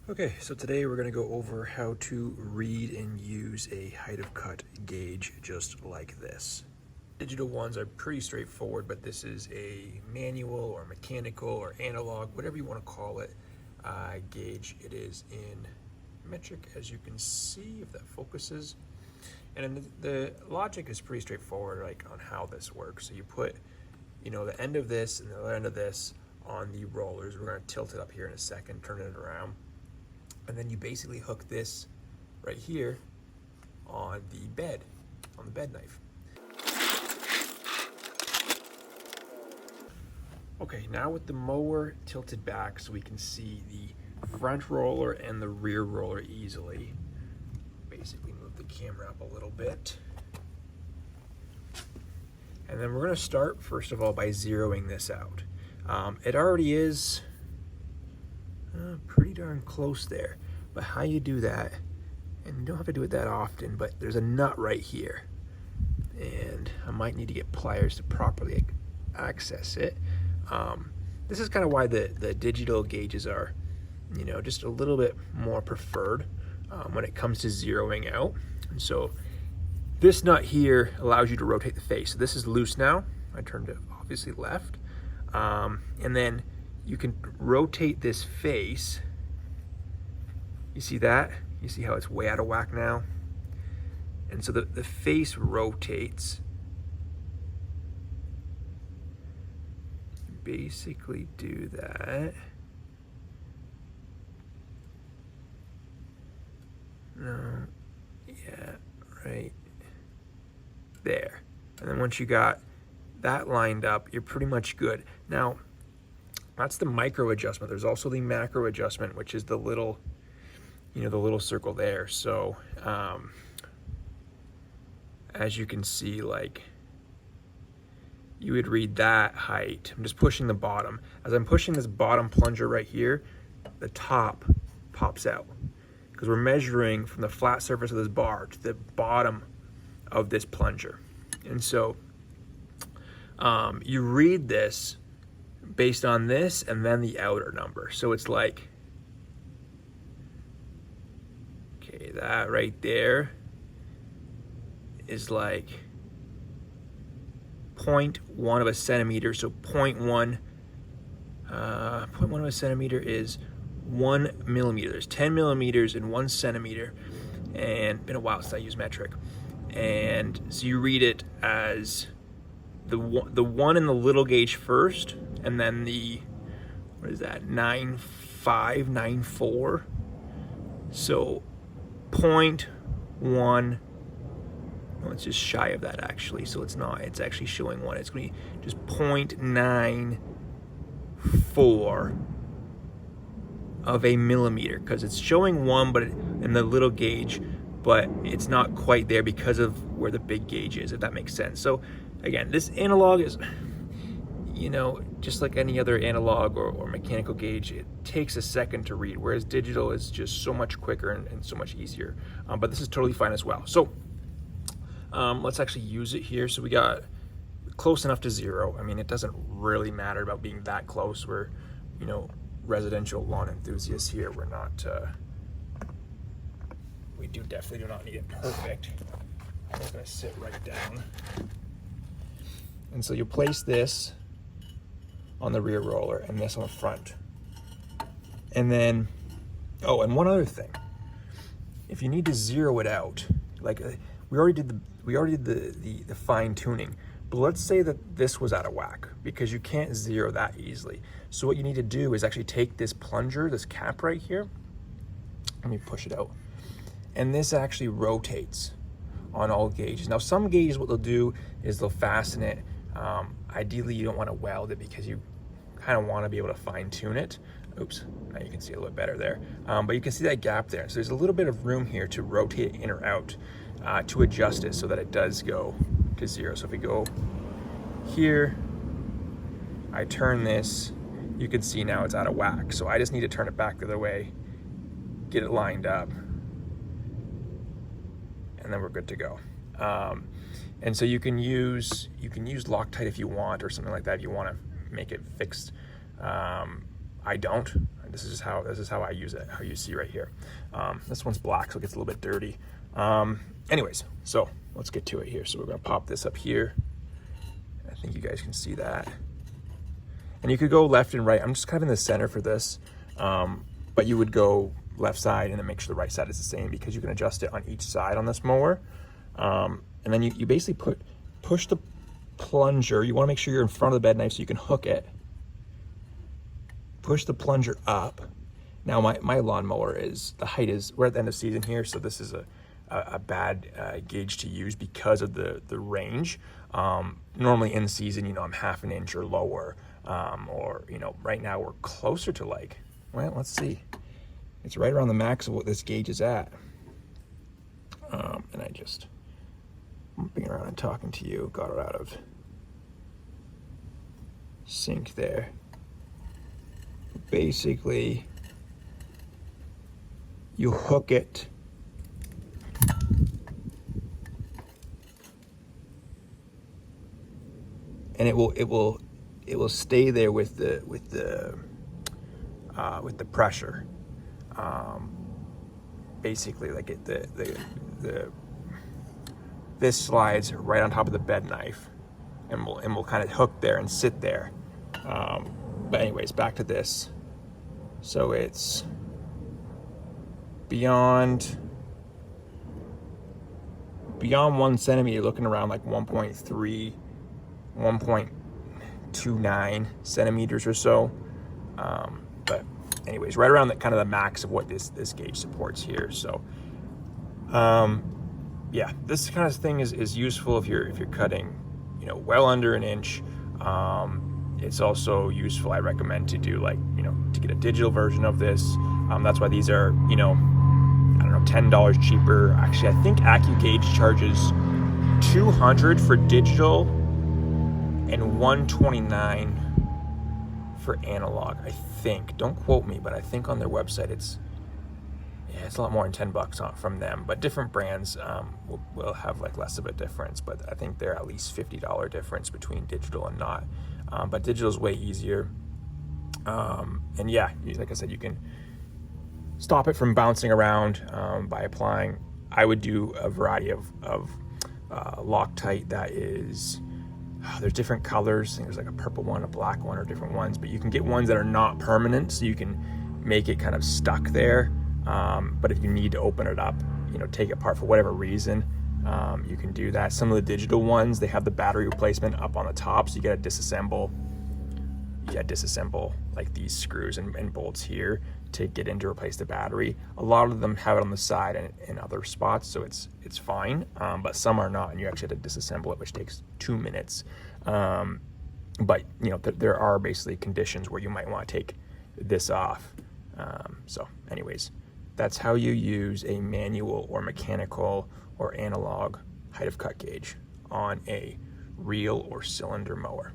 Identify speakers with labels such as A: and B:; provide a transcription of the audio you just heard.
A: Okay, so today we're going to go over how to read and use a height of cut gauge just like this. Digital ones are pretty straightforward, but this is a manual or mechanical or analog, whatever you want to call it, gauge. It is in metric, as you can see, if that focuses. And then the logic is pretty straightforward, like on how this works. So you put, the end of this and the other end of this on the rollers. We're going to tilt it up here in a second, turn it around. And then you basically hook this right here on the bed knife. Okay, now with the mower tilted back so we can see the front roller and the rear roller easily. Basically move the camera up a little bit. And then we're gonna start, first of all, by zeroing this out. It already is pretty darn close there, but how you do that, and you don't have to do it that often, but there's a nut right here, and I might need to get pliers to properly access it. This is kind of why the digital gauges are, just a little bit more preferred when it comes to zeroing out. And so this nut here allows you to rotate the face. So this is loose now. I turned it obviously left, and then you can rotate this face. You see that? You see how it's way out of whack now? And so the face rotates. Basically do that. No, yeah, right there. And then once you got that lined up, you're pretty much good. Now, that's the micro adjustment. There's also the macro adjustment, which is the little, the little circle there. So as you can see, like, you would read that height. I'm just pushing the bottom. As I'm pushing this bottom plunger right here, the top pops out because we're measuring from the flat surface of this bar to the bottom of this plunger. And so you read this based on this and then the outer number. So it's like, okay, that right there is like 0.1 of a centimeter. So 0.1 of a centimeter is 1 millimeter. There's 10 millimeters in 1 centimeter, and been a while since I used metric. And so you read it as the one in the little gauge first, and then the, what is that, 9.5, 9.4. So 0.1, well, it's just shy of that actually, so it's not, it's actually showing 1. It's going to be just 0.94 of a millimeter, because it's showing 1 but in the little gauge, but it's not quite there because of where the big gauge is, if that makes sense. So again, this analog is, just like any other analog or mechanical gauge, it takes a second to read, whereas digital is just so much quicker and so much easier. But this is totally fine as well. So let's actually use it here. So we got close enough to 0. I mean, it doesn't really matter about being that close. We're, residential lawn enthusiasts here. We're not, we definitely do not need it perfect. I'm just gonna sit right down. And so you place this on the rear roller and this on the front. And then, oh, and one other thing. If you need to zero it out, like we already did the fine tuning, but let's say that this was out of whack, because you can't zero that easily. So what you need to do is actually take this plunger, this cap right here, let me push it out, and this actually rotates on all gauges. Now some gauges, what they'll do is they'll fasten it. Ideally you don't want to weld it because you kind of want to be able to fine tune it. Oops, now you can see a little bit better there. But you can see that gap there. So there's a little bit of room here to rotate in or out to adjust it so that it does go to 0. So if we go here, I turn this, you can see now it's out of whack. So I just need to turn it back the other way, get it lined up, and then we're good to go. And so you can use Loctite if you want, or something like that if you want to make it fixed. I don't. This is how I use it. How you see right here. This one's black, so it gets a little bit dirty. Anyways, so let's get to it here. So we're gonna pop this up here. I think you guys can see that. And you could go left and right. I'm just kind of in the center for this, but you would go left side and then make sure the right side is the same, because you can adjust it on each side on this mower. And then you basically push the plunger. You want to make sure you're in front of the bed knife so you can hook it. Push the plunger up. Now my lawnmower the height is, we're at the end of season here, so this is a bad gauge to use because of the range. Normally in season, I'm half an inch or lower, or right now we're closer to like, well, let's see. It's right around the max of what this gauge is at. And I just bumping around and talking to you, got it out of sync there. Basically, you hook it and it will stay there with the pressure. Basically, like this slides right on top of the bed knife, and we'll kind of hook there and sit there. But anyways, back to this. So it's beyond 1 centimeter, looking around like 1.3, 1.29 centimeters or so. But anyways, right around kind of the max of what this gauge supports here. So yeah, this kind of thing is useful if you're cutting well under an inch. It's also useful, I recommend, to do to get a digital version of this. That's why these are I don't know, $10 cheaper. Actually, I think AccuGauge charges $200 for digital and $129 for analog, I think. Don't quote me, but I think on their website it's a lot more than $10 from them. But different brands will have like less of a difference, but I think they're at least $50 difference between digital and not. But digital is way easier. And yeah, like I said, you can stop it from bouncing around by applying. I would do a variety of Loctite that is, there's different colors. I think there's like a purple one, a black one, or different ones, but you can get ones that are not permanent, so you can make it kind of stuck there. But if you need to open it up, take it apart for whatever reason, you can do that. Some of the digital ones, they have the battery replacement up on the top, so you gotta disassemble like these screws and bolts here to get in to replace the battery. A lot of them have it on the side and in other spots, so it's fine. But some are not, and you actually have to disassemble it, which takes 2 minutes. But there are basically conditions where you might want to take this off. So anyways, that's how you use a manual or mechanical or analog height of cut gauge on a reel or cylinder mower.